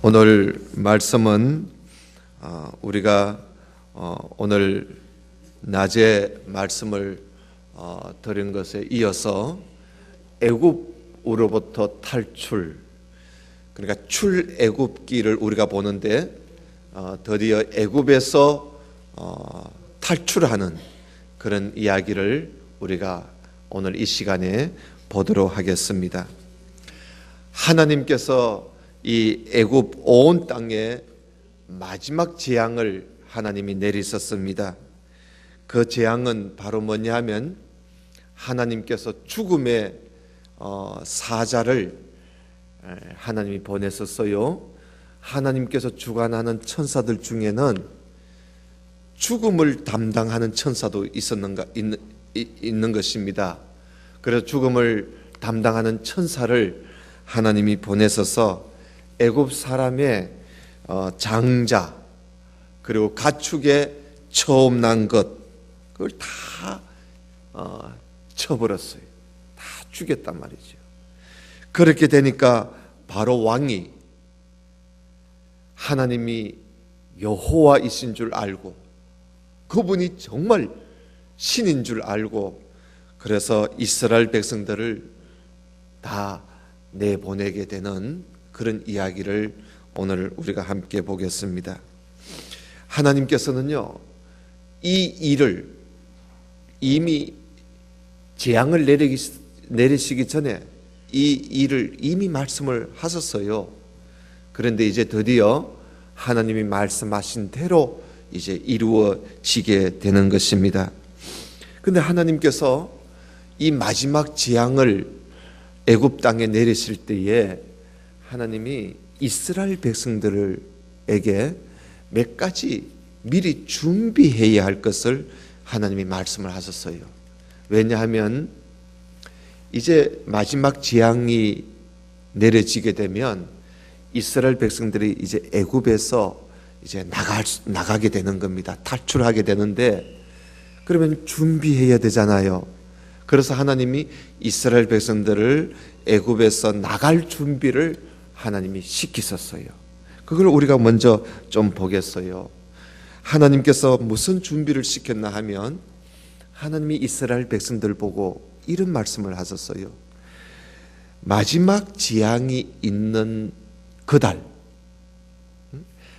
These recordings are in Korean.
오늘 말씀은 우리가 오늘 낮에 말씀을 드린 것에 이어서 애굽으로부터 탈출, 그러니까 출애굽기를 우리가 보는데 드디어 애굽에서 탈출하는 그런 이야기를 우리가 오늘 이 시간에 보도록 하겠습니다. 하나님께서 이 애굽 온 땅에 마지막 재앙을 하나님이 내리셨습니다. 그 재앙은 바로 뭐냐 하면 하나님께서 죽음의 사자를 하나님이 보내셨어요. 하나님께서 주관하는 천사들 중에는 죽음을 담당하는 천사도 있는 것입니다. 그래서 죽음을 담당하는 천사를 하나님이 보내셔서 애굽 사람의 장자 그리고 가축에 처음 난 것 그걸 다 쳐버렸어요. 다 죽였단 말이죠. 그렇게 되니까 바로 왕이 하나님이 여호와이신 줄 알고 그분이 정말 신인 줄 알고 그래서 이스라엘 백성들을 다 내보내게 되는 그런 이야기를 오늘 우리가 함께 보겠습니다. 하나님께서는요, 이 일을 이미 재앙을 내리시기 전에 이 일을 이미 말씀을 하셨어요. 그런데 이제 드디어 하나님이 말씀하신 대로 이제 이루어지게 되는 것입니다. 그런데 하나님께서 이 마지막 재앙을 애굽 땅에 내리실 때에 하나님이 이스라엘 백성들에게 몇 가지 미리 준비해야 할 것을 하나님이 말씀을 하셨어요. 왜냐하면 이제 마지막 재앙이 내려지게 되면 이스라엘 백성들이 이제 애굽에서 이제 나가게 되는 겁니다. 탈출하게 되는데 그러면 준비해야 되잖아요. 그래서 하나님이 이스라엘 백성들을 애굽에서 나갈 준비를 하나님이 시키셨어요. 그걸 우리가 먼저 좀 보겠어요. 하나님께서 무슨 준비를 시켰나 하면 하나님이 이스라엘 백성들 보고 이런 말씀을 하셨어요. 마지막 재앙이 있는 그달,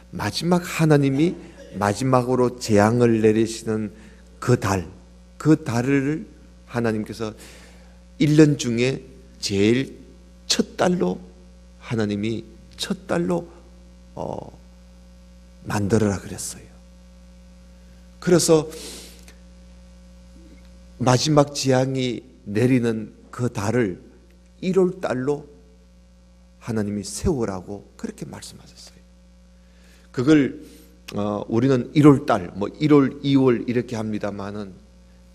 마지막 하나님이 마지막으로 재앙을 내리시는 그 달을 하나님께서 1년 중에 제일 첫 달로 하나님이 첫 달로 만들어라 그랬어요. 그래서 마지막 재앙이 내리는 그 달을 1월 달로 하나님이 세우라고 그렇게 말씀하셨어요. 그걸 우리는 1월 달, 1월, 2월 이렇게 합니다만은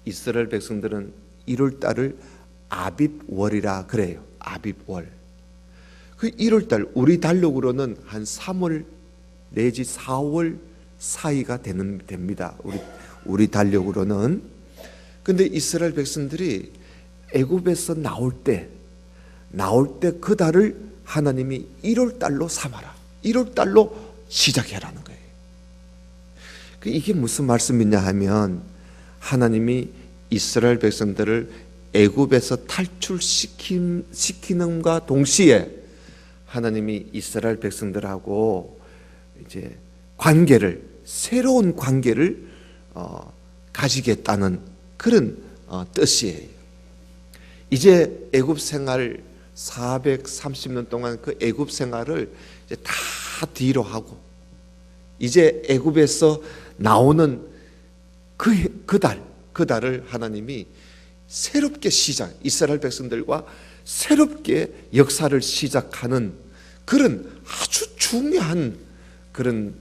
이스라엘 백성들은 1월 달을 아빕월이라 그래요. 아빕월. 그 1월 달 우리 달력으로는 한 3월 내지 4월 사이가 됩니다. 우리 달력으로는. 근데 이스라엘 백성들이 애굽에서 나올 때 그 달을 하나님이 1월 달로 삼아라. 1월 달로 시작해라는 거예요. 이게 무슨 말씀이냐 하면 하나님이 이스라엘 백성들을 애굽에서 탈출시키는과 동시에 하나님이 이스라엘 백성들하고 이제 새로운 관계를 가지겠다는 그런 뜻이에요. 이제 애굽 생활 430년 동안 그 애굽 생활을 이제 다 뒤로 하고 이제 애굽에서 나오는 그 달을 하나님이 새롭게 이스라엘 백성들과 새롭게 역사를 시작하는 그런 아주 중요한 그런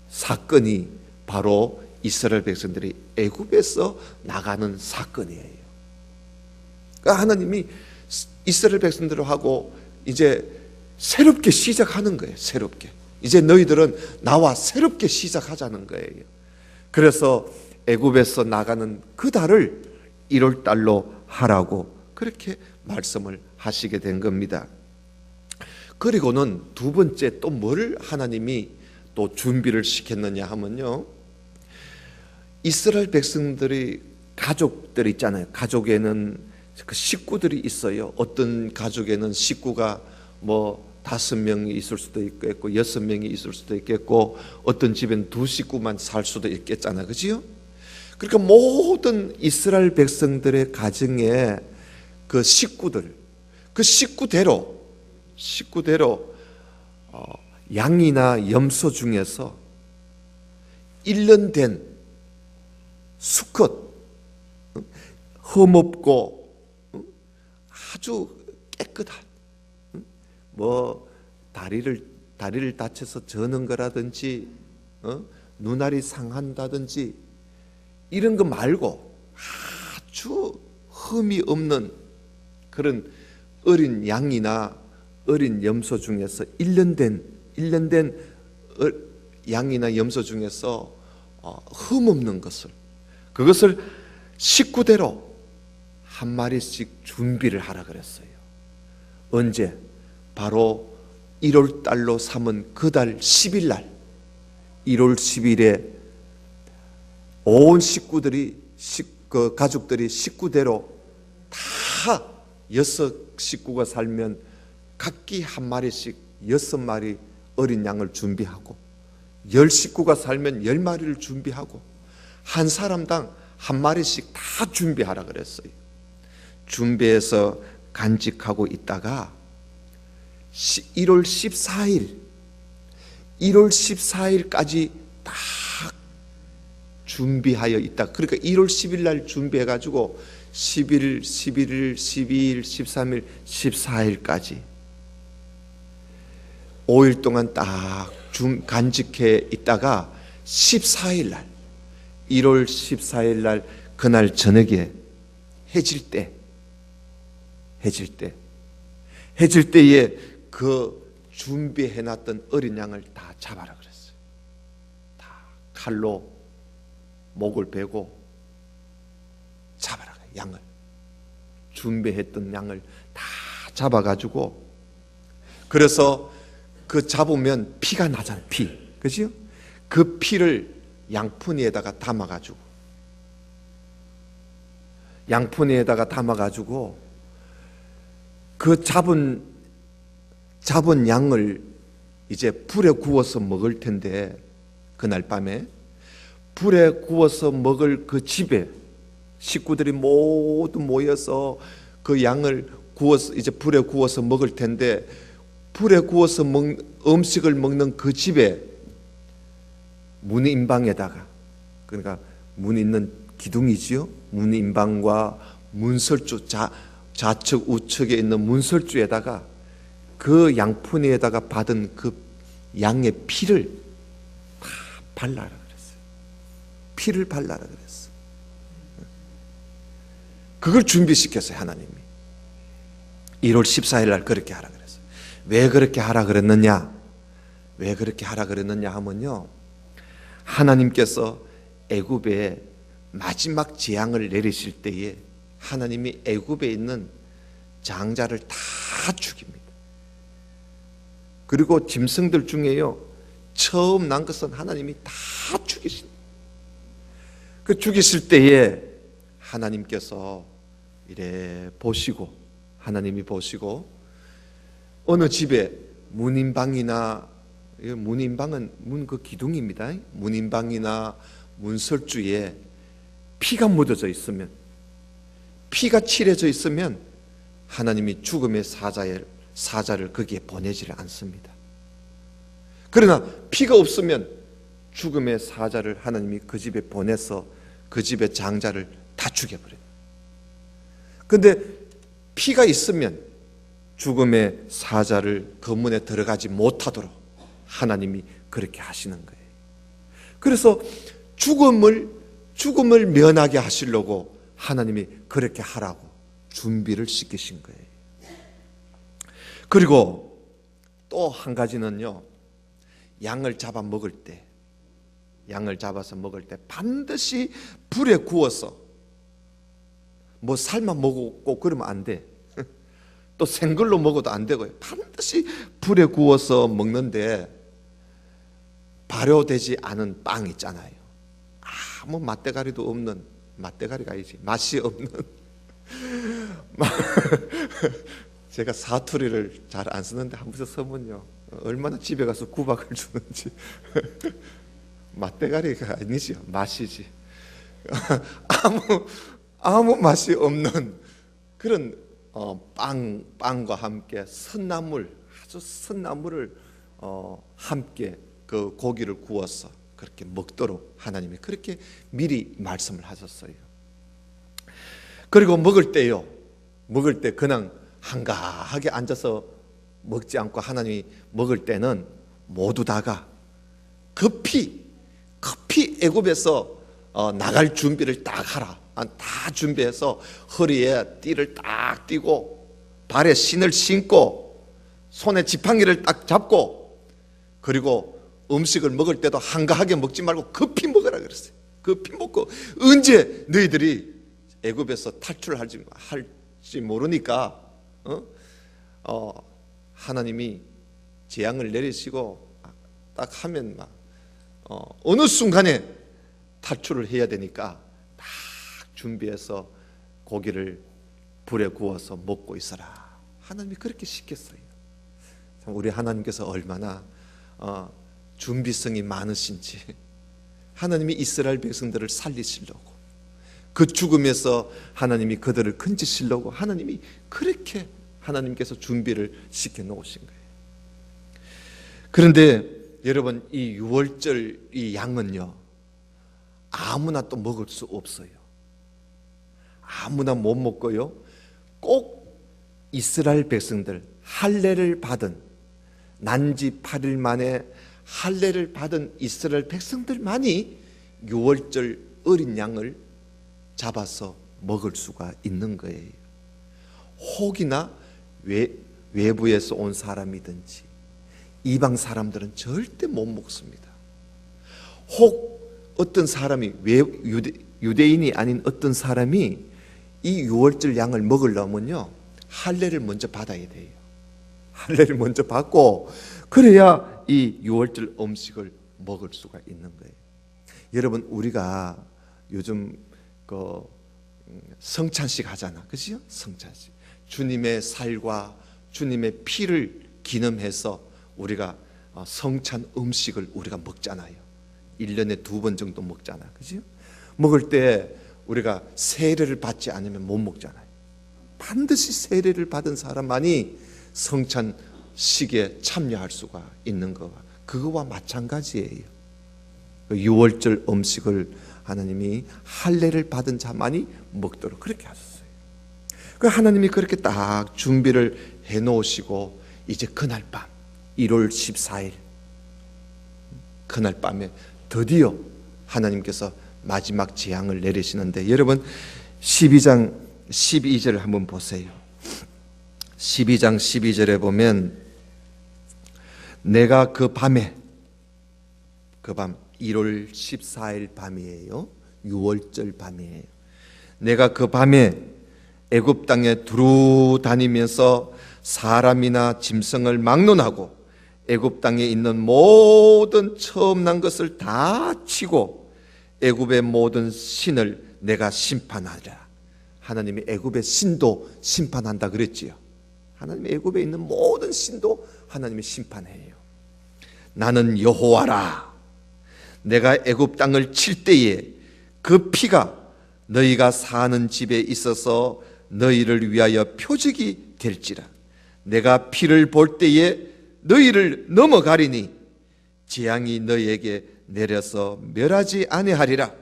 사건이 바로 이스라엘 백성들이 애굽에서 나가는 사건이에요. 그러니까 하나님이 이스라엘 백성들하고 이제 새롭게 시작하는 거예요. 새롭게. 이제 너희들은 나와 새롭게 시작하자는 거예요. 그래서 애굽에서 나가는 그 달을 1월 달로 하라고 그렇게 말씀을 하시게 된 겁니다. 그리고는 두 번째 또 뭘 하나님이 또 준비를 시켰느냐 하면요, 이스라엘 백성들이 가족들이 있잖아요. 가족에는 그 식구들이 있어요. 어떤 가족에는 식구가 뭐 5명이 있을 수도 있겠고 6명이 있을 수도 있겠고 어떤 집엔 2식구만 살 수도 있겠잖아요. 그지요? 그러니까 모든 이스라엘 백성들의 가정에 그 식구들, 그 식구대로 양이나 염소 중에서 1년 된 수컷, 흠없고 아주 깨끗한, 뭐 다리를 다쳐서 저는 거라든지 눈알이 상한다든지 이런 거 말고 아주 흠이 없는 그런 어린 양이나 어린 염소 중에서 1년 된 양이나 염소 중에서 흠 없는 그것을 식구대로 한 마리씩 준비를 하라 그랬어요. 언제? 바로 1월 달로 삼은 그 달 10일 날, 1월 10일에 온 식구들이 그 가족들이 식구대로 다 6식구가 살면 각기 한 마리씩 6마리 어린 양을 준비하고 10식구가 살면 10마리를 준비하고 한 사람당 한 마리씩 다 준비하라 그랬어요. 준비해서 간직하고 있다가 1월 14일까지 다 준비하여 있다. 그러니까 1월 10일 날 준비해가지고 11일, 11일, 12일, 13일, 14일까지 5일 동안 딱 간직해 있다가 14일 날, 1월 14일 날 그날 저녁에 해질 때에 그 준비해놨던 어린 양을 다 잡아라 그랬어요. 다 칼로 목을 베고 잡아라. 양을 준비했던 양을 다 잡아가지고, 그래서 그 잡으면 피가 나잖아요. 그죠? 그 피를 양푼에다가 담아가지고 그 잡은 양을 이제 불에 구워서 먹을 텐데, 그날 밤에 불에 구워서 먹을 그 집에 식구들이 모두 모여서 그 양을 구워서 이제 불에 구워서 먹을 텐데, 불에 구워서 음식을 먹는 그 집에 문인방에다가, 그러니까 문 있는 기둥이지요. 문인방과 문설주, 좌측 우측에 있는 문설주에다가 그 양푼에다가 받은 그 양의 피를 다 발라라 그랬어요. 피를 발라라 그랬어요. 그걸 준비시켰어요, 하나님이. 1월 14일 날 그렇게 하라 그랬어요. 왜 그렇게 하라 그랬느냐? 하면요, 하나님께서 애굽에 마지막 재앙을 내리실 때에 하나님이 애굽에 있는 장자를 다 죽입니다. 그리고 짐승들 중에요, 처음 난 것은 하나님이 다 죽이십니다. 그 죽이실 때에 하나님께서 하나님이 보시고 어느 집에 문인방은 문 그 기둥입니다. 문인방이나 문설주에 피가 묻어져 있으면, 피가 칠해져 있으면 하나님이 죽음의 사자를 거기에 보내지를 않습니다. 그러나 피가 없으면 죽음의 사자를 하나님이 그 집에 보내서 그 집의 장자를 다 죽여버려요. 그런데 피가 있으면 죽음의 사자를 그 문에 들어가지 못하도록 하나님이 그렇게 하시는 거예요. 그래서 죽음을 면하게 하시려고 하나님이 그렇게 하라고 준비를 시키신 거예요. 그리고 또 한 가지는요, 양을 잡아서 먹을 때 반드시 불에 구워서, 뭐 삶아 먹고 그러면 안 돼. 또 생걸로 먹어도 안 되고요. 반드시 불에 구워서 먹는데 발효되지 않은 빵 있잖아요. 아무 맛대가리도 없는, 맛대가리가 아니지, 맛이 없는 제가 사투리를 잘 안 쓰는데 한 번 써보면요, 얼마나 집에 가서 구박을 주는지. 맛대가리가 아니지, 맛이지. 아무 맛이 없는 그런 빵과 함께 선나물, 아주 선나물을 함께 그 고기를 구워서 그렇게 먹도록 하나님이 그렇게 미리 말씀을 하셨어요. 그리고 먹을 때요, 먹을 때 그냥 한가하게 앉아서 먹지 않고 하나님이 먹을 때는 모두 다가 급히 애굽에서 나갈 준비를 딱 하라. 다 준비해서 허리에 띠를 딱 띠고 발에 신을 신고 손에 지팡이를 딱 잡고, 그리고 음식을 먹을 때도 한가하게 먹지 말고 급히 먹으라 그랬어요. 급히 먹고, 언제 너희들이 애굽에서 탈출할지 모르니까 하나님이 재앙을 내리시고 딱 하면 막 어느 순간에 탈출을 해야 되니까 딱 준비해서 고기를 불에 구워서 먹고 있어라. 하나님이 그렇게 시켰어요. 우리 하나님께서 얼마나 준비성이 많으신지, 하나님이 이스라엘 백성들을 살리시려고, 그 죽음에서 하나님이 그들을 건지시려고 하나님이 그렇게 하나님께서 준비를 시켜 놓으신 거예요. 그런데 여러분, 이 유월절 이 양은요, 아무나 또 먹을 수 없어요. 아무나 못 먹고요, 꼭 이스라엘 백성들, 할례를 받은, 난지 8일 만에 할례를 받은 이스라엘 백성들만이 유월절 어린 양을 잡아서 먹을 수가 있는 거예요. 혹이나 외부에서 온 사람이든지 이방 사람들은 절대 못 먹습니다. 혹 어떤 사람이 유대인이 아닌 어떤 사람이 이 유월절 양을 먹으려면요, 할례를 먼저 받아야 돼요. 할례를 먼저 받고 그래야 이 유월절 음식을 먹을 수가 있는 거예요. 여러분, 우리가 요즘 그 성찬식 하잖아, 그죠? 성찬식, 주님의 살과 주님의 피를 기념해서 우리가 성찬 음식을 우리가 먹잖아요. 1년에 2번 정도 먹잖아, 그죠? 먹을 때 우리가 세례를 받지 않으면 못 먹잖아요. 반드시 세례를 받은 사람만이 성찬식에 참여할 수가 있는 거와 그거와 마찬가지예요. 유월절 음식을 하나님이 할례를 받은 자만이 먹도록 그렇게 하셨어요. 그 하나님이 그렇게 딱 준비를 해 놓으시고, 이제 그날 밤 1월 14일 그날 밤에 드디어 하나님께서 마지막 재앙을 내리시는데, 여러분 12장 12절을 한번 보세요. 12장 12절에 보면, 내가 그 밤 1월 14일 밤이에요. 6월절 밤이에요. 내가 그 밤에 애굽 땅에 두루 다니면서 사람이나 짐승을 막론하고 애굽 땅에 있는 모든 처음 난 것을 다 치고 애굽의 모든 신을 내가 심판하리라. 하나님이 애굽의 신도 심판한다 그랬지요. 하나님이 애굽에 있는 모든 신도 하나님이 심판해요. 나는 여호와라. 내가 애굽 땅을 칠 때에 그 피가 너희가 사는 집에 있어서 너희를 위하여 표적이 될지라. 내가 피를 볼 때에 너희를 넘어가리니 재앙이 너희에게 내려서 멸하지 아니하리라.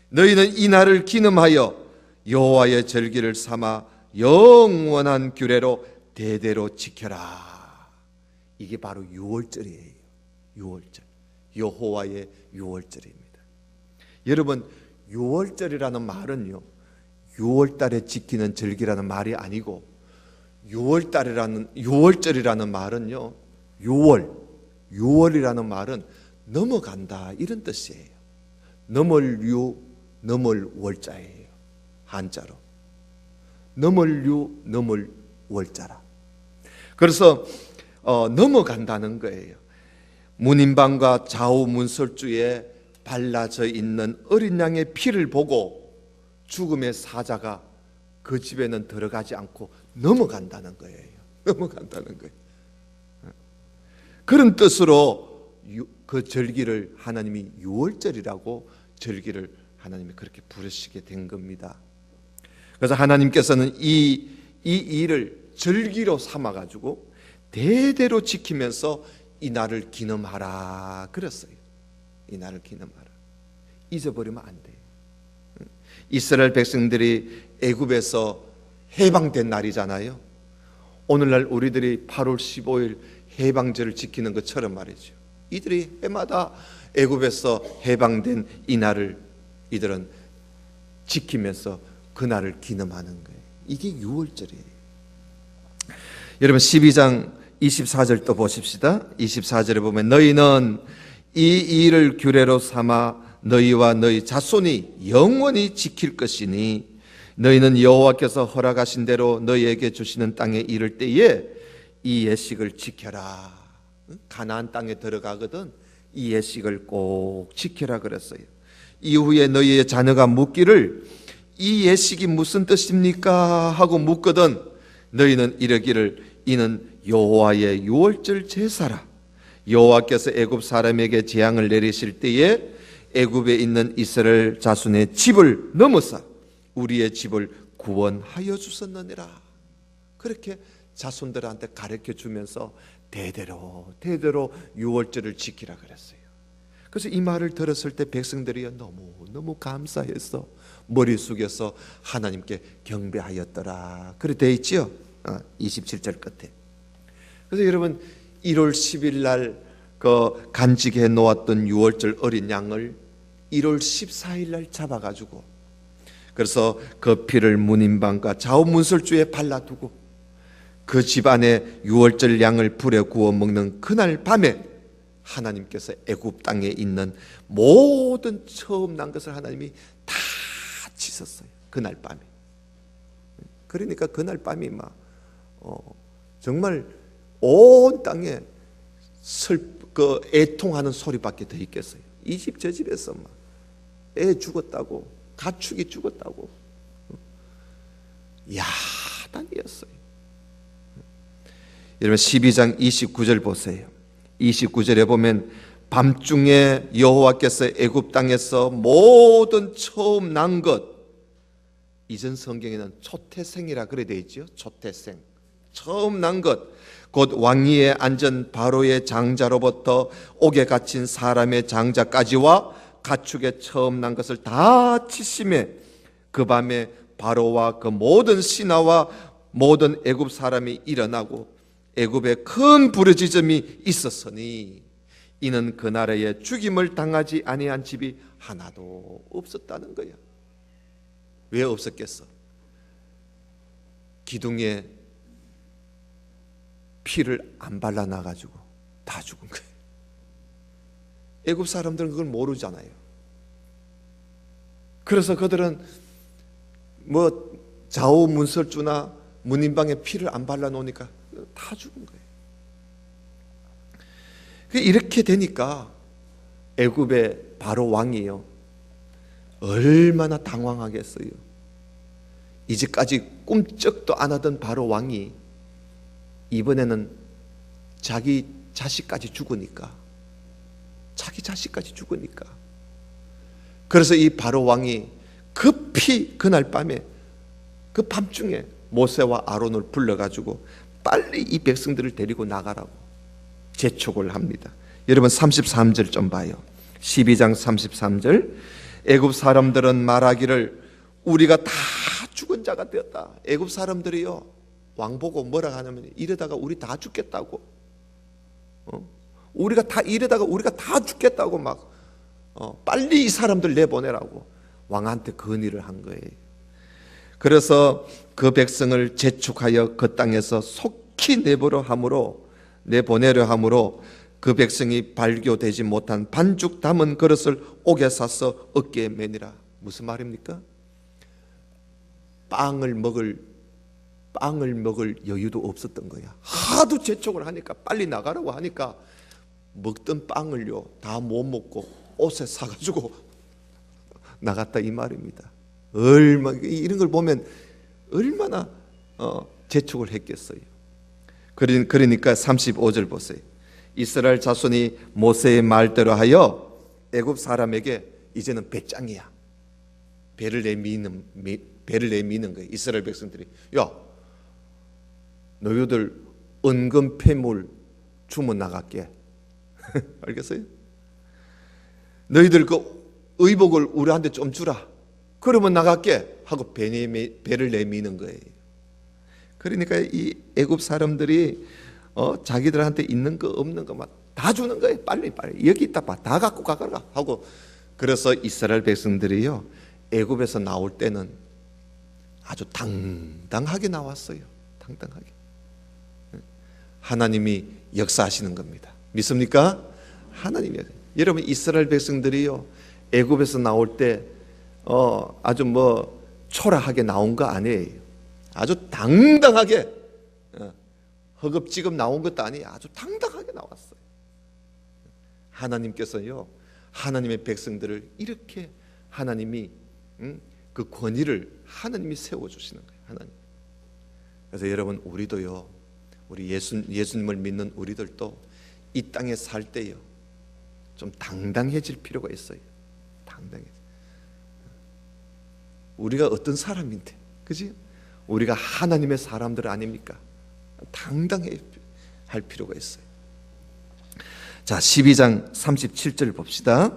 너희는 이 날을 기념하여 여호와의 절기를 삼아 영원한 규례로 대대로 지켜라. 이게 바로 유월절이에요. 유월절, 여호와의 유월절입니다. 여러분, 유월절이라는 말은요, 6월달에 지키는 절기라는 말이 아니고, 6월절이라는 말은요, 6월이라는 말은 넘어간다 이런 뜻이에요. 넘을 월자예요. 한자로 넘을 월자라. 그래서 넘어간다는 거예요. 문인방과 좌우 문설주에 발라져 있는 어린 양의 피를 보고 죽음의 사자가 그 집에는 들어가지 않고 넘어간다는 거예요. 넘어간다는 거예요. 그런 뜻으로 그 절기를 하나님이 유월절이라고 절기를 하나님이 그렇게 부르시게 된 겁니다. 그래서 하나님께서는 이 일을 절기로 삼아가지고 대대로 지키면서 이 날을 기념하라 그랬어요. 이 날을 기념하라. 잊어버리면 안 돼요. 이스라엘 백성들이 애굽에서 해방된 날이잖아요. 오늘날 우리들이 8월 15일 해방절을 지키는 것처럼 말이죠. 이들이 해마다 애굽에서 해방된 이 날을 이들은 지키면서 그 날을 기념하는 거예요. 이게 유월절이에요. 여러분 12장 24절 또 보십시다. 24절에 보면 너희는 이 일을 규례로 삼아 너희와 너희 자손이 영원히 지킬 것이니 너희는 여호와께서 허락하신 대로 너희에게 주시는 땅에 이를 때에 이 예식을 지켜라. 가나안 땅에 들어가거든 이 예식을 꼭 지켜라 그랬어요. 이후에 너희의 자녀가 묻기를 이 예식이 무슨 뜻입니까? 하고 묻거든 너희는 이르기를 이는 여호와의 유월절 제사라. 여호와께서 애굽 사람에게 재앙을 내리실 때에 애굽에 있는 이스라엘 자손의 집을 넘어서 우리의 집을 구원하여 주셨느니라. 그렇게 자손들한테 가르쳐 주면서 대대로 유월절을 지키라 그랬어요. 그래서 이 말을 들었을 때 백성들이 너무 감사해서 머리 숙여서 하나님께 경배하였더라. 그렇게 돼 있지요. 27절 끝에. 그래서 여러분 1월 10일 날 그 간직해 놓았던 유월절 어린 양을 1월 14일 날 잡아가지고 그래서 그 피를 문인방과 좌우 문설주에 발라두고 그 집안에 유월절 양을 불에 구워 먹는 그날 밤에 하나님께서 애굽 땅에 있는 모든 처음 난 것을 하나님이 다 씻었어요. 그날 밤에. 그러니까 그날 밤이 막 정말 온 땅에 애통하는 소리밖에 더 있겠어요. 이 집 저 집에서 막 애 죽었다고 가축이 죽었다고 야단이었어요. 여러분 12장 29절 보세요. 29절에 보면 밤중에 여호와께서 애굽 땅에서 모든 처음 난 것, 이전 성경에는 초태생이라 그래 되어 있죠. 초태생, 처음 난 것, 곧 왕위에 앉은 바로의 장자로부터 옥에 갇힌 사람의 장자까지와 가축의 처음 난 것을 다 치심해 그 밤에 바로와 그 모든 신하와 모든 애굽 사람이 일어나고 애굽에 큰 부르짖음이 있었으니 이는 그 나라에 죽임을 당하지 아니한 집이 하나도 없었다는 거야. 왜 없었겠어? 기둥에 피를 안 발라놔가지고 다 죽은 거예요. 애굽 사람들은 그걸 모르잖아요. 그래서 그들은 뭐 좌우 문설주나 문인방에 피를 안 발라놓으니까 다 죽은 거예요. 이렇게 되니까 애굽의 바로 왕이요 얼마나 당황하겠어요. 이제까지 꿈쩍도 안 하던 바로 왕이 이번에는 자기 자식까지 죽으니까 그래서 이 바로 왕이 급히 그날 밤에 그 밤중에 모세와 아론을 불러가지고 빨리 이 백성들을 데리고 나가라고 재촉을 합니다. 여러분 33절 좀 봐요. 12장 33절 애굽 사람들은 말하기를 우리가 다 죽은 자가 되었다. 애굽 사람들이요 왕 보고 뭐라 하냐면 이러다가 우리 다 죽겠다고 이러다가 우리가 다 죽겠다고 막 빨리 이 사람들 내보내라고 왕한테 건의를 한 거예요. 그래서 그 백성을 재촉하여 그 땅에서 속히 내보내려 함으로 그 백성이 발교되지 못한 반죽 담은 그릇을 옥에 싸서 어깨에 매니라. 무슨 말입니까? 빵을 먹을 빵을 먹을 여유도 없었던 거야. 하도 재촉을 하니까, 빨리 나가라고 하니까 먹던 빵을요 다 못 먹고 옷에 사가지고 나갔다 이 말입니다. 이런 걸 보면 얼마나 재촉을 했겠어요. 그러니까 35절 보세요. 이스라엘 자손이 모세의 말대로 하여 애굽 사람에게 이제는 배짱이야. 배를 내미는 거예요. 이스라엘 백성들이, 야, 너희들 은금 폐물 주면 나갈게. 알겠어요? 너희들 그 의복을 우리한테 좀 주라. 그러면 나갈게 하고 배를 내미는 거예요. 그러니까 이 애굽 사람들이 자기들한테 있는 거 없는 거만 다 주는 거예요. 빨리 여기 있다 봐, 다 갖고 가거라 하고. 그래서 이스라엘 백성들이요 애굽에서 나올 때는 아주 당당하게 나왔어요. 당당하게. 하나님이 역사하시는 겁니다. 믿습니까? 하나님이. 여러분, 이스라엘 백성들이요 애굽에서 나올 때 아주 초라하게 나온 거 아니에요. 아주 당당하게, 허겁지겁 나온 것도 아니에요. 아주 당당하게 나왔어요. 하나님께서요 하나님의 백성들을 이렇게 하나님이 그 권위를 하나님이 세워주시는 거예요. 하나님. 그래서 여러분, 우리도요, 우리 예수님을 믿는 우리들도 이 땅에 살 때요 좀 당당해질 필요가 있어요. 당당해. 우리가 어떤 사람인데, 그지? 우리가 하나님의 사람들 아닙니까? 당당해 할 필요가 있어요. 자, 12장 37절 봅시다.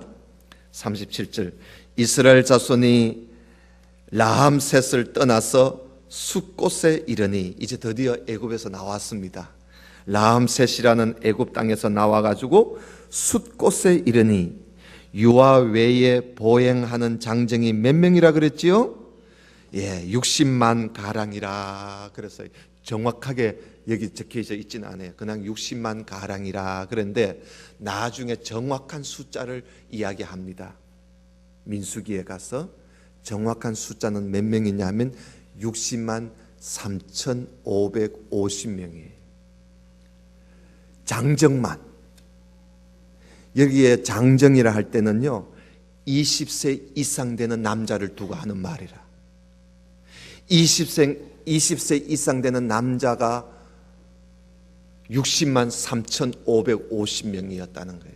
37절. 이스라엘 자손이 라암셋을 떠나서 숫곳에 이르니, 이제 드디어 애굽에서 나왔습니다. 라암셋이라는 애굽 땅에서 나와가지고 숫곳에 이르니 유아 외에 보행하는 장정이 몇 명이라 그랬지요? 예, 60만 가량이라 그랬어요. 정확하게 여기 적혀져 있지는 않아요. 그냥 60만 가량이라 그런데 나중에 정확한 숫자를 이야기합니다. 민수기에 가서 정확한 숫자는 몇 명이냐 하면 60만 3,550명이에요. 장정만. 여기에 장정이라 할 때는요 20세 이상 되는 남자를 두고 하는 말이라. 20세 이상 되는 남자가 60만 3,550명이었다는 거예요.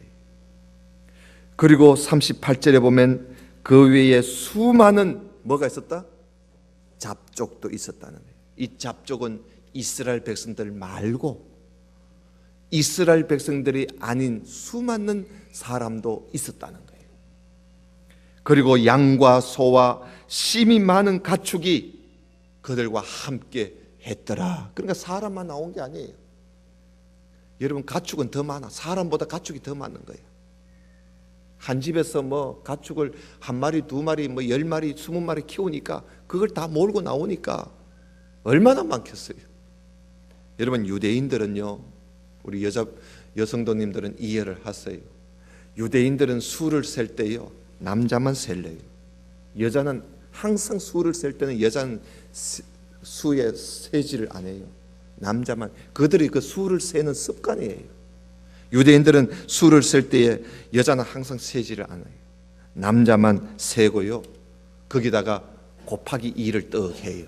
그리고 38절에 보면 그 외에 수많은 뭐가 있었다? 잡족도 있었다는 거예요. 이 잡족은 이스라엘 백성들 말고 이스라엘 백성들이 아닌 수많은 사람도 있었다는 거예요. 그리고 양과 소와 심이 많은 가축이 그들과 함께 했더라. 그러니까 사람만 나온 게 아니에요. 여러분, 가축은 더 많아. 사람보다 가축이 더 많은 거예요. 한 집에서 가축을 한 마리, 두 마리, 10마리, 20마리 키우니까 그걸 다 몰고 나오니까 얼마나 많겠어요. 여러분, 유대인들은요, 우리 여성도님들은 이해를 하세요. 유대인들은 수를 셀 때요 남자만 셀래요. 여자는 항상 수를 셀 때는 여자는 수에 세지를 안 해요. 남자만. 그들이 그 수를 세는 습관이에요. 유대인들은 수를 셀 때에 여자는 항상 세지를 않아요. 남자만 세고요 거기다가 곱하기 2를 떡 해요.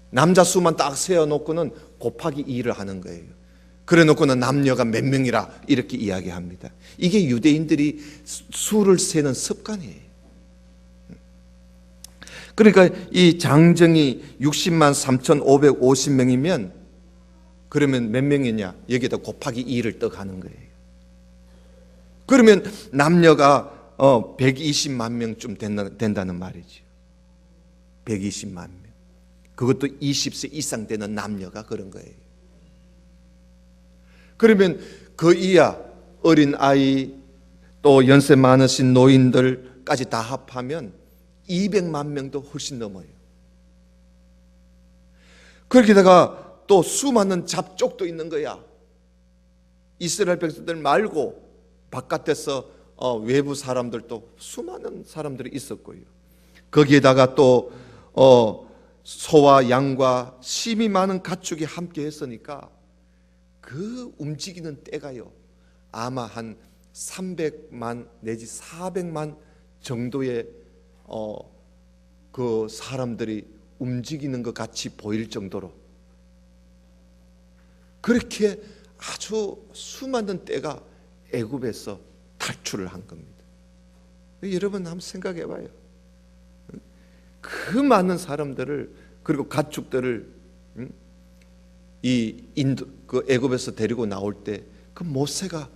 남자 수만 딱 세어놓고는 곱하기 2를 하는 거예요. 그래 놓고는 남녀가 몇 명이라 이렇게 이야기합니다. 이게 유대인들이 수를 세는 습관이에요. 그러니까 이 장정이 60만 3,550명이면 그러면 몇 명이냐? 여기다 곱하기 2를 떡 하는 거예요. 그러면 남녀가 120만 명쯤 된다는 말이죠. 120만 명. 그것도 20세 이상 되는 남녀가 그런 거예요. 그러면 그 이하 어린 아이 또 연세 많으신 노인들까지 다 합하면 200만 명도 훨씬 넘어요. 그렇게다가 또 수많은 잡족도 있는 거야. 이스라엘 백성들 말고 바깥에서 외부 사람들도 수많은 사람들이 있었고요. 거기에다가 또 소와 양과 심이 많은 가축이 함께 했으니까 그 움직이는 때가요, 아마 한 300만 내지 400만 정도의 그 사람들이 움직이는 것 같이 보일 정도로 그렇게 아주 수많은 때가 애굽에서 탈출을 한 겁니다. 여러분 한번 생각해 봐요. 그 많은 사람들을, 그리고 가축들을 이 인도 그 애굽에서 데리고 나올 때 그 모세가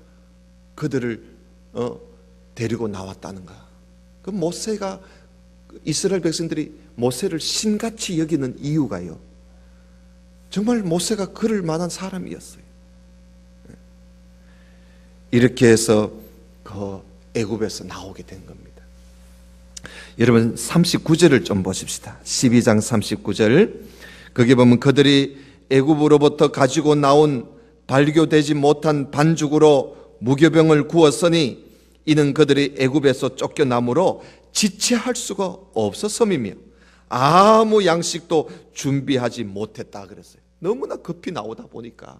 그들을 데리고 나왔다는가. 그 모세가, 이스라엘 백성들이 모세를 신같이 여기는 이유가요, 정말 모세가 그럴 만한 사람이었어요. 이렇게 해서 그 애굽에서 나오게 된 겁니다. 여러분 39절을 좀 보십시다. 12장 39절. 거기 보면 그들이 애굽으로부터 가지고 나온 발교되지 못한 반죽으로 무교병을 구웠으니 이는 그들이 애굽에서 쫓겨남으로 지체할 수가 없었음이며 아무 양식도 준비하지 못했다 그랬어요. 너무나 급히 나오다 보니까.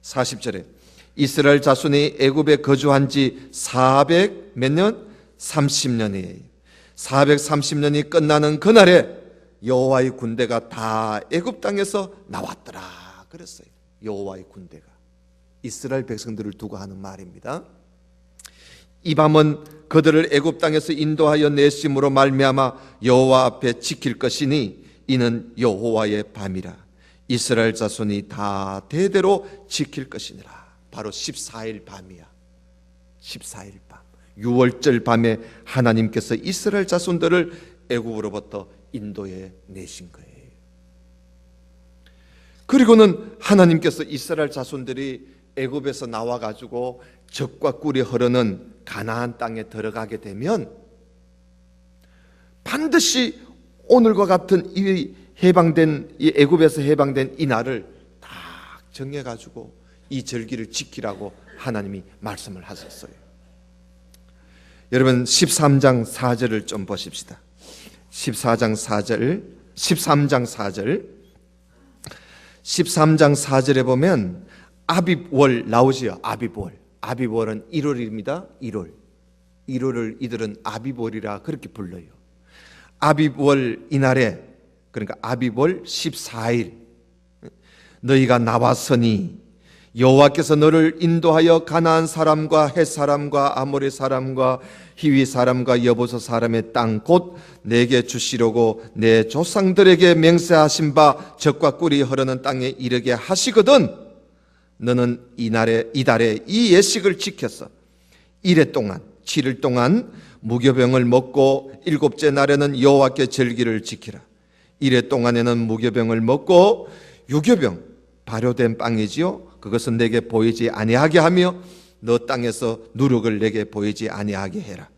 40절에 이스라엘 자손이 애굽에 거주한 지 400 몇 년? 30년이에요. 430년이 끝나는 그날에 여호와의 군대가 다 애굽 땅에서 나왔더라 그랬어요. 여호와의 군대가 이스라엘 백성들을 두고 하는 말입니다. 이 밤은 그들을 애굽 땅에서 인도하여 내심으로 말미암아 여호와 앞에 지킬 것이니 이는 여호와의 밤이라. 이스라엘 자손이 다 대대로 지킬 것이니라. 바로 14일 밤이야. 14일 밤, 6월절 밤에 하나님께서 이스라엘 자손들을 애굽으로부터 인도해 내신 거예요. 그리고는 하나님께서 이스라엘 자손들이 애굽에서 나와가지고 젖과 꿀이 흐르는 가나안 땅에 들어가게 되면 반드시 오늘과 같은 이 애굽에서 해방된 이 날을 딱 정해가지고 이 절기를 지키라고 하나님이 말씀을 하셨어요. 여러분 13장 4절을 좀 보십시다. 13장 4절에 보면 아빕월 나오지요. 아빕월은 1월입니다. 1월을 이들은 아빕월이라 그렇게 불러요. 아빕월 이날에, 그러니까 아빕월 14일 너희가 나왔으니 여호와께서 너를 인도하여 가나안 사람과 헷 사람과 아모리 사람과 히위 사람과 여부서 사람의 땅 곧 내게 주시려고 내 조상들에게 맹세하신 바 젖과 꿀이 흐르는 땅에 이르게 하시거든 너는 이달에 이 예식을 지켰어. 7일 동안 무교병을 먹고 7째 날에는 여호와께 절기를 지키라. 1회 동안에는 무교병을 먹고 유교병, 발효된 빵이지요. 그것은 내게 보이지 아니하게 하며 너 땅에서 누룩을 내게 보이지 아니하게 해라.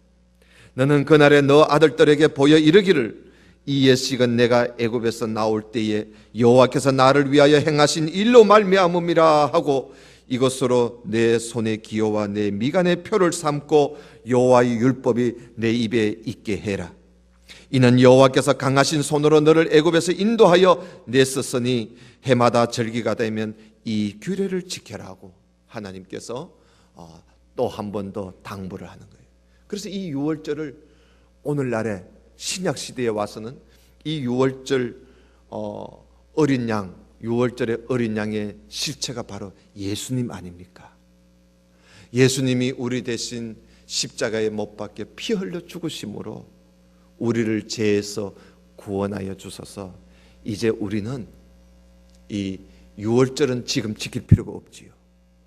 너는 그날에 너 아들들에게 보여 이르기를 이 예식은 내가 애굽에서 나올 때에 여호와께서 나를 위하여 행하신 일로 말미암음이라 하고 이것으로 내 손의 기호와 내 미간의 표를 삼고 여호와의 율법이 내 입에 있게 해라. 이는 여호와께서 강하신 손으로 너를 애굽에서 인도하여 냈었으니 해마다 절기가 되면 이 규례를 지켜라고 하나님께서 또 한 번 더 당부를 하는 거예요. 그래서 이 6월절을 오늘날에 신약시대에 와서는 이 6월절 어린 양, 6월절의 어린 양의 실체가 바로 예수님 아닙니까? 예수님이 우리 대신 십자가에 못 박혀 피 흘려 죽으심으로 우리를 죄에서 구원하여 주셔서 이제 우리는 이 6월절은 지금 지킬 필요가 없지요.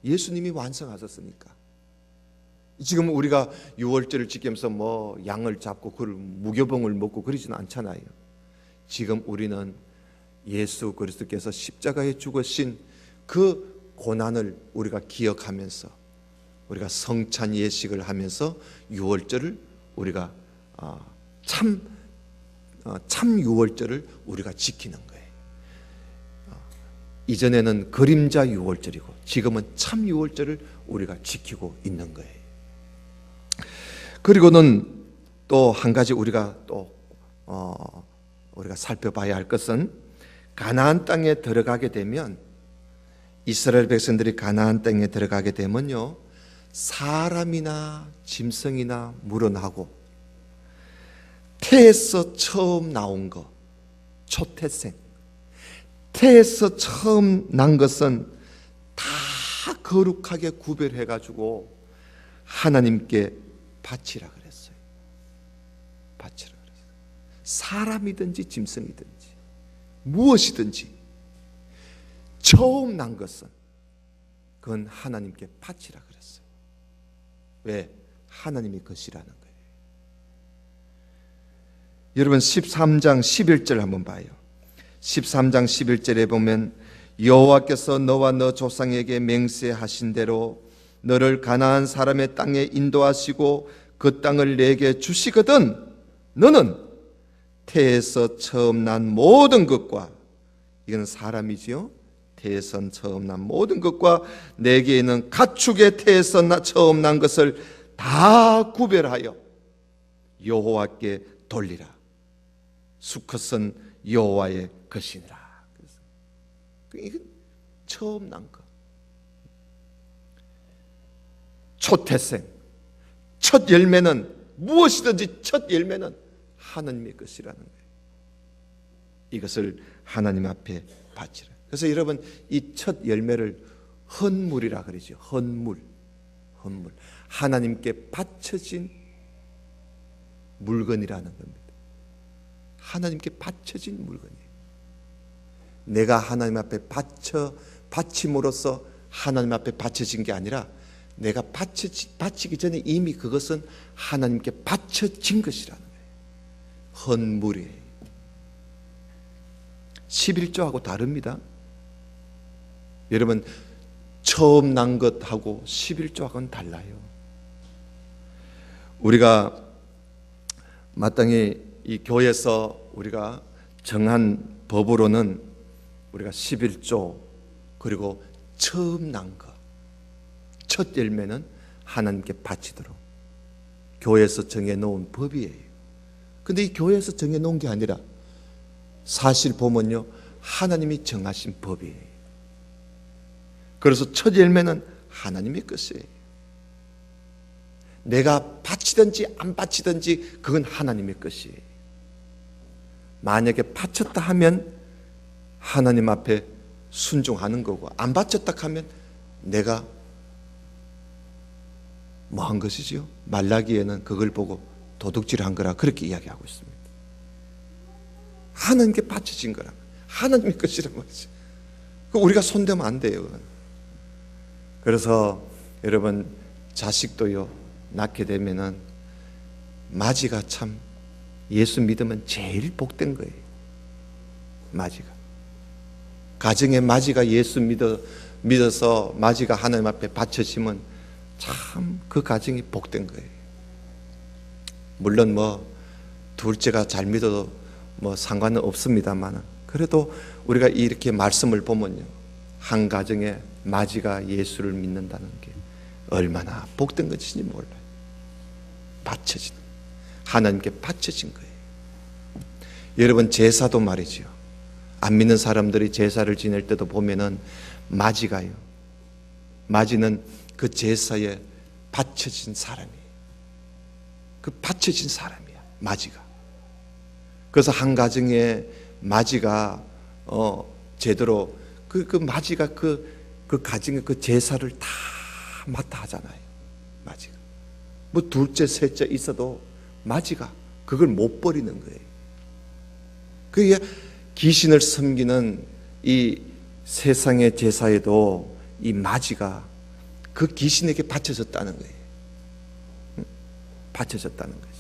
예수님이 완성하셨으니까. 지금 우리가 6월절을 지키면서 뭐 양을 잡고 그걸 무교병을 먹고 그러지는 않잖아요. 지금 우리는 예수 그리스도께서 십자가에 죽으신 그 고난을 우리가 기억하면서 우리가 성찬 예식을 하면서 6월절을 우리가 참 6월절을 우리가 지키는 거예요. 이전에는 그림자 6월절이고 지금은 참 6월절을 우리가 지키고 있는 거예요. 그리고는 또 한 가지 우리가 또 우리가 살펴봐야 할 것은 가나안 땅에 들어가게 되면, 이스라엘 백성들이 가나안 땅에 들어가게 되면요, 사람이나 짐승이나 물어나고 태에서 처음 나온 것, 초태생, 태에서 처음 난 것은 다 거룩하게 구별해 가지고 하나님께 바치라 그랬어요. 바치라 그랬어요. 사람이든지 짐승이든지 무엇이든지 처음 난 것은 그건 하나님께 바치라 그랬어요. 왜? 하나님이 것이라는 거예요. 여러분 13장 11절 한번 봐요. 13장 11절에 보면 여호와께서 너와 너 조상에게 맹세하신 대로 너를 가나안 사람의 땅에 인도하시고 그 땅을 내게 주시거든 너는 태에서 처음 난 모든 것과, 이건 사람이지요, 태에서 처음 난 모든 것과 내게 있는 가축의 태에서 처음 난 것을 다 구별하여 여호와께 돌리라. 수컷은 여호와의 것이니라. 이건 처음 난 것, 초태생, 첫 열매는 무엇이든지 첫 열매는 하나님의 것이라는 거예요. 이것을 하나님 앞에 바치라. 그래서 여러분 이 첫 열매를 헌물이라 그러죠. 헌물. 하나님께 바쳐진 물건이라는 겁니다. 하나님께 바쳐진 물건이에요. 내가 하나님 앞에 바침으로써 하나님 앞에 바쳐진 게 아니라 내가 바치기 전에 이미 그것은 하나님께 바쳐진 것이라는 거예요. 헌물이에요. 11조하고 다릅니다. 여러분 처음 난 것하고 11조하고는 달라요. 우리가 마땅히 이 교회에서 우리가 정한 법으로는 우리가 11조 그리고 처음 난 것, 첫 열매는 하나님께 바치도록 교회에서 정해놓은 법이에요. 근데 이 교회에서 정해놓은 게 아니라 사실 보면요, 하나님이 정하신 법이에요. 그래서 첫 열매는 하나님의 것이에요. 내가 바치든지 안 바치든지 그건 하나님의 것이에요. 만약에 바쳤다 하면 하나님 앞에 순종하는 거고, 안 바쳤다 하면 내가 뭐 한 것이지요? 말라기에는 그걸 보고 도둑질한 거라 그렇게 이야기하고 있습니다. 하나님께 바쳐진 거라, 하나님의 것이란 말이죠. 우리가 손대면 안 돼요. 그래서 여러분 자식도요, 낳게 되면은 마지가 참 예수 믿으면 제일 복된 거예요. 마지가, 가정의 마지가 예수 믿어서 마지가 하나님 앞에 바쳐지면 참 그 가정이 복된 거예요. 물론 뭐 둘째가 잘 믿어도 뭐 상관은 없습니다만, 그래도 우리가 이렇게 말씀을 보면요, 한 가정에 마지가 예수를 믿는다는 게 얼마나 복된 것인지 몰라요. 바쳐진, 하나님께 바쳐진 거예요. 여러분 제사도 말이죠, 안 믿는 사람들이 제사를 지낼 때도 보면은 마지가요, 마지는 그 제사에 바쳐진 사람이에요. 그 바쳐진 사람이야, 마지가. 그래서 한 가정에 마지가 제대로 그 마지가 그 가정의 그 제사를 다 맡아 하잖아요. 마지가 뭐 둘째 셋째 있어도 마지가 그걸 못 버리는 거예요. 그게 귀신을 섬기는 이 세상의 제사에도 이 마지가 그 귀신에게 바쳐졌다는 거예요. 바쳐졌다는 거죠.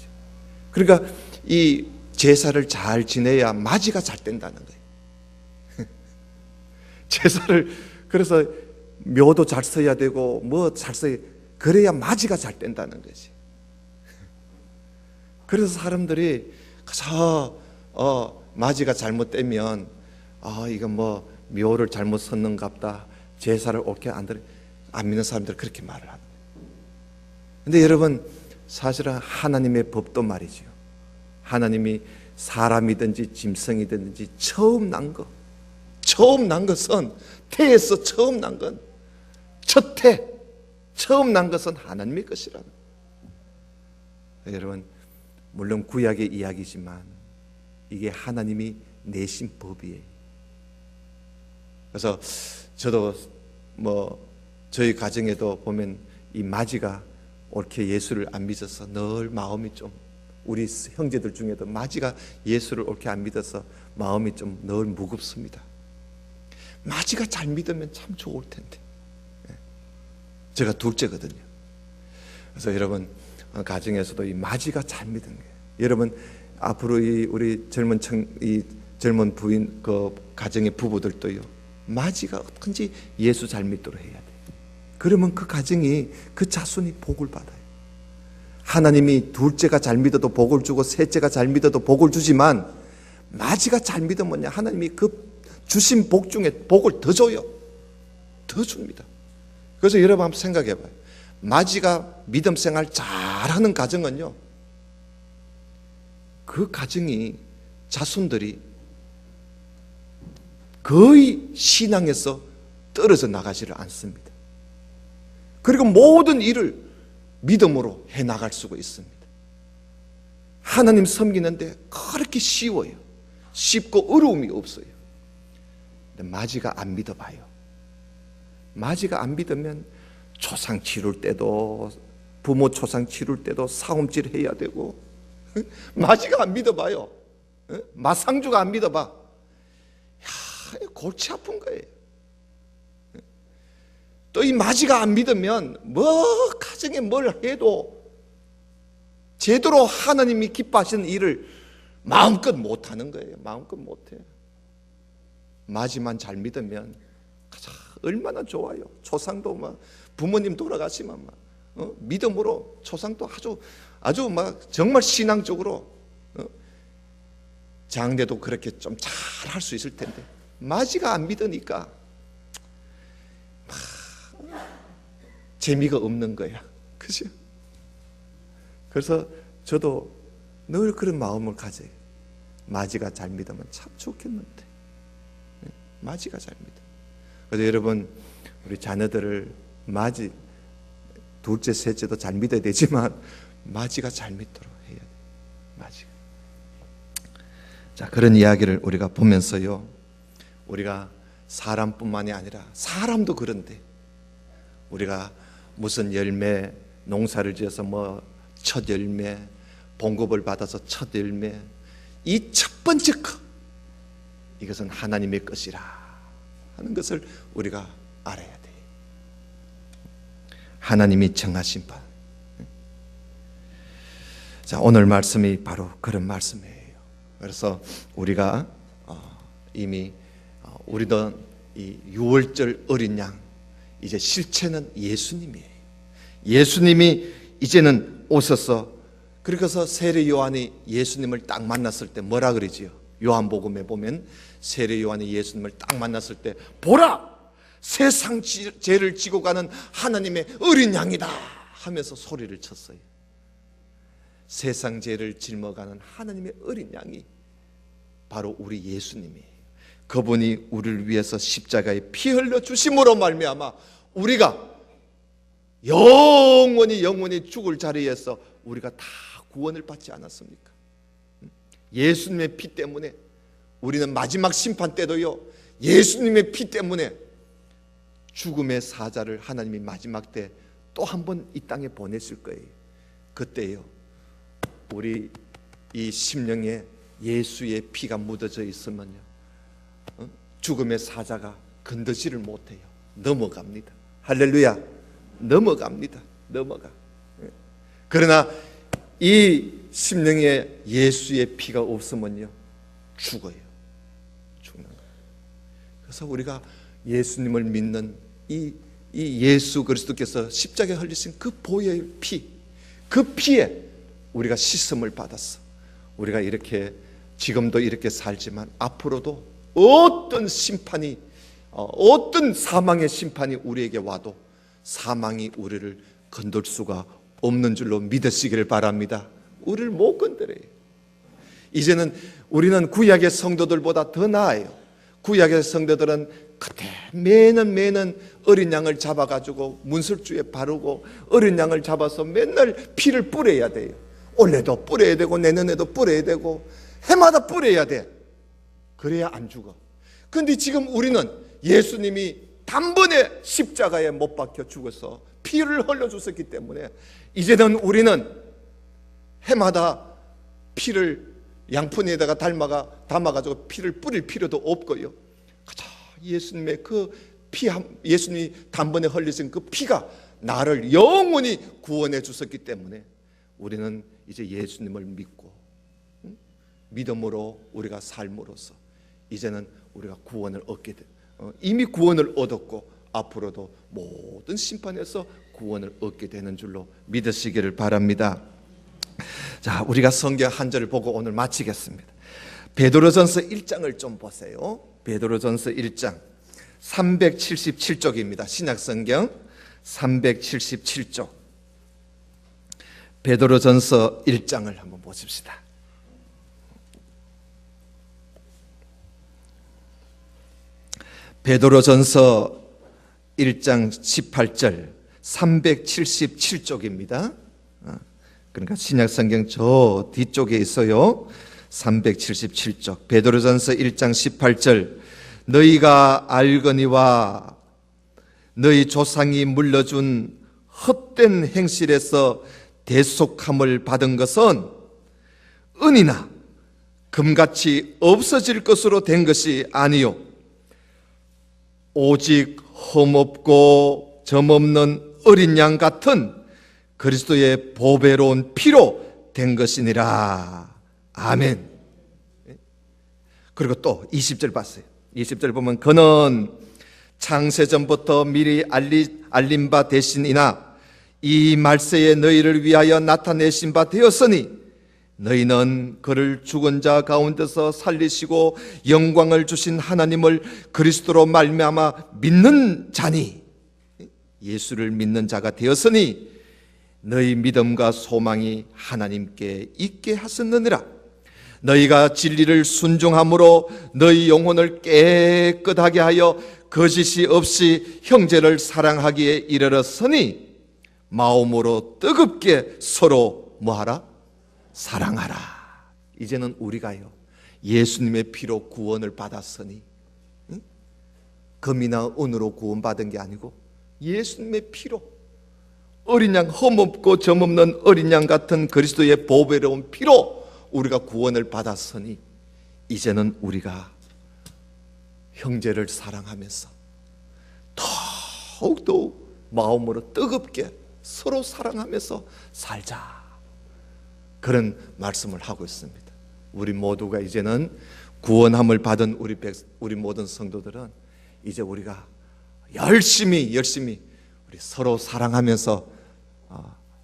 그러니까 이 제사를 잘 지내야 마지가 잘 된다는 거예요. 제사를, 그래서 묘도 잘 써야 되고 뭐 잘 써야, 그래야 마지가 잘 된다는 거지. 그래서 사람들이 마지가 잘못되면 이건 뭐 묘를 잘못 썼는갑다, 제사를 옳게 안 믿는 사람들 그렇게 말을 하는 거예요. 근데 여러분 사실은 하나님의 법도 말이죠, 하나님이 사람이든지 짐승이든지 처음 난 것은 태에서 처음 난 건, 첫 태 처음 난 것은 하나님의 것이라는 거예요. 여러분, 물론 구약의 이야기지만 이게 하나님이 내신 법이에요. 그래서 저도 저희 가정에도 보면 이 마지가 옳게 예수를 안 믿어서 늘 마음이 좀, 우리 형제들 중에도 마지가 예수를 옳게 안 믿어서 마음이 좀 늘 무겁습니다. 마지가 잘 믿으면 참 좋을 텐데. 제가 둘째거든요. 그래서 여러분, 가정에서도 이 마지가 잘 믿은 거예요. 여러분, 앞으로 우리 젊은 부인 가정의 부부들도요, 마지가 어떤지 예수 잘 믿도록 해야 돼요. 그러면 그 가정이, 그 자손이 복을 받아요. 하나님이 둘째가 잘 믿어도 복을 주고 셋째가 잘 믿어도 복을 주지만 마지가 잘 믿으면 하나님이 그 주신 복 중에 복을 더 줘요. 더 줍니다. 그래서 여러분 한번 생각해 봐요. 마지가 믿음 생활 잘하는 가정은요, 그 가정이, 자손들이 거의 신앙에서 떨어져 나가지를 않습니다. 그리고 모든 일을 믿음으로 해나갈 수가 있습니다. 하나님 섬기는데 그렇게 쉬워요. 쉽고 어려움이 없어요. 근데 마지가 안 믿어봐요. 마지가 안 믿으면 초상 치룰 때도, 부모 초상 치룰 때도 사움질 해야 되고, 마지가 안 믿어봐요. 마상주가 안 믿어봐. 골치 아픈 거예요. 또 이 마지가 안 믿으면 가정에 뭘 해도 제대로 하나님이 기뻐하시는 일을 마음껏 못하는 거예요. 마음껏 못해. 마지만 잘 믿으면 얼마나 좋아요. 초상도 부모님 돌아가시면 믿음으로 초상도 아주 정말 신앙적으로 장례도 그렇게 좀 잘 할 수 있을 텐데, 마지가 안 믿으니까 재미가 없는 거야. 그죠? 그래서 저도 늘 그런 마음을 가져요. 마지가 잘 믿으면 참 좋겠는데. 마지가 잘 믿어. 그래서 여러분, 우리 자녀들을 둘째, 셋째도 잘 믿어야 되지만 마지가 잘 믿도록 해야 돼. 마지가. 자, 그런 이야기를 우리가 보면서요, 우리가 사람뿐만이 아니라, 사람도 그런데 우리가 무슨 열매, 농사를 지어서 첫 열매, 봉급을 받아서 첫 열매, 이 첫 번째 이것은 하나님의 것이라 하는 것을 우리가 알아야 돼요. 하나님이 정하신 바. 자, 오늘 말씀이 바로 그런 말씀이에요. 그래서 우리가 이미 우리도 이 6월절 어린 양, 이제 실체는 예수님이에요. 예수님이 이제는 오셔서, 그래서 세례 요한이 예수님을 딱 만났을 때 뭐라 그러지요? 요한복음에 보면 세례 요한이 예수님을 딱 만났을 때, 보라! 세상 죄를 지고 가는 하나님의 어린 양이다 하면서 소리를 쳤어요. 세상 죄를 짊어가는 하나님의 어린 양이 바로 우리 예수님이에요. 그분이 우리를 위해서 십자가에 피 흘려 주심으로 말미암아 우리가 영원히 죽을 자리에서 우리가 다 구원을 받지 않았습니까? 예수님의 피 때문에 우리는 마지막 심판 때도요, 예수님의 피 때문에 죽음의 사자를 하나님이 마지막 때 또 한 번 이 땅에 보내실 거예요. 그때요, 우리 이 심령에 예수의 피가 묻어져 있으면요, 죽음의 사자가 건드지를 못해요. 넘어갑니다. 할렐루야. 넘어갑니다. 그러나 이 심령에 예수의 피가 없으면요, 죽어요. 죽는 거예요. 그래서 우리가 예수님을 믿는 이 예수 그리스도께서 십자가에 흘리신 그 보혈 피, 그 피에 우리가 씻음을 받았어. 우리가 이렇게 지금도 이렇게 살지만 앞으로도 어떤 심판이, 어떤 사망의 심판이 우리에게 와도 사망이 우리를 건들 수가 없는 줄로 믿으시기를 바랍니다. 우리를 못 건드려요. 이제는 우리는 구약의 성도들보다 더 나아요. 구약의 성도들은 그때 매년 어린 양을 잡아가지고 문설주에 바르고 어린 양을 잡아서 맨날 피를 뿌려야 돼요. 올해도 뿌려야 되고 내년에도 뿌려야 되고 해마다 뿌려야 돼. 그래야 안 죽어. 근데 지금 우리는 예수님이 단번에 십자가에 못 박혀 죽어서 피를 흘려주셨기 때문에 이제는 우리는 해마다 피를 양푼에다가 담아가지고 피를 뿌릴 필요도 없고요. 그저 예수님의 예수님이 단번에 흘리신 그 피가 나를 영원히 구원해 주셨기 때문에 우리는 이제 예수님을 믿고 믿음으로 우리가 삶으로써 이제는 우리가 구원을 얻게 돼. 이미 구원을 얻었고 앞으로도 모든 심판에서 구원을 얻게 되는 줄로 믿으시기를 바랍니다. 자, 우리가 성경 한 절을 보고 오늘 마치겠습니다. 베드로전서 1장을 좀 보세요. 베드로전서 1장 377쪽입니다. 신약성경 377쪽. 베드로전서 1장을 한번 보십시다. 베드로전서 1장 18절 377쪽입니다. 그러니까 신약성경 저 뒤쪽에 있어요. 377쪽 베드로전서 1장 18절 너희가 알거니와 너희 조상이 물려준 헛된 행실에서 대속함을 받은 것은 은이나 금같이 없어질 것으로 된 것이 아니요 오직 흠없고 점없는 어린 양 같은 그리스도의 보배로운 피로 된 것이니라. 아멘. 그리고 또 20절 봤어요. 20절 보면 그는 창세전부터 미리 알린 바 되시니나 이 말세에 너희를 위하여 나타내신 바 되었으니 너희는 그를 죽은 자 가운데서 살리시고 영광을 주신 하나님을 그리스도로 말미암아 믿는 자니 예수를 믿는 자가 되었으니 너희 믿음과 소망이 하나님께 있게 하셨느니라. 너희가 진리를 순종함으로 너희 영혼을 깨끗하게 하여 거짓이 없이 형제를 사랑하기에 이르렀으니 마음으로 뜨겁게 서로 뭐하라? 사랑하라. 이제는 우리가요 예수님의 피로 구원을 받았으니 금이나 은으로 구원받은 게 아니고 예수님의 피로 어린 양 흠없고 점없는 어린 양 같은 그리스도의 보배로운 피로 우리가 구원을 받았으니 이제는 우리가 형제를 사랑하면서 더욱더 마음으로 뜨겁게 서로 사랑하면서 살자. 그런 말씀을 하고 있습니다. 우리 모두가 이제는 구원함을 받은 우리 모든 성도들은 이제 우리가 열심히 우리 서로 사랑하면서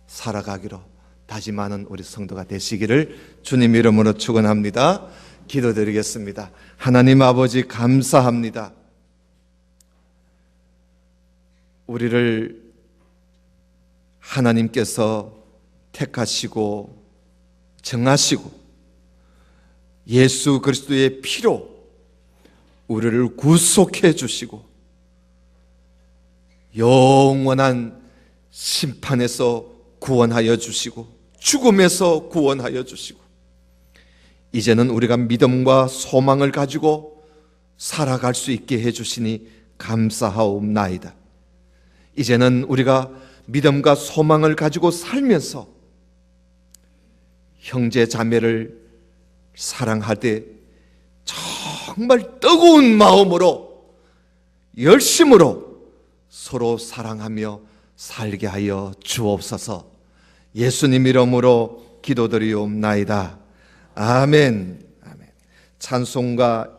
살아가기로 다짐하는 우리 성도가 되시기를 주님 이름으로 축원합니다. 기도드리겠습니다. 하나님 아버지 감사합니다. 우리를 하나님께서 택하시고 정하시고 예수 그리스도의 피로 우리를 구속해 주시고 영원한 심판에서 구원하여 주시고 죽음에서 구원하여 주시고 이제는 우리가 믿음과 소망을 가지고 살아갈 수 있게 해주시니 감사하옵나이다. 이제는 우리가 믿음과 소망을 가지고 살면서 형제 자매를 사랑하되 정말 뜨거운 마음으로 열심으로 서로 사랑하며 살게 하여 주옵소서. 예수님 이름으로 기도드리옵나이다. 아멘. 찬송가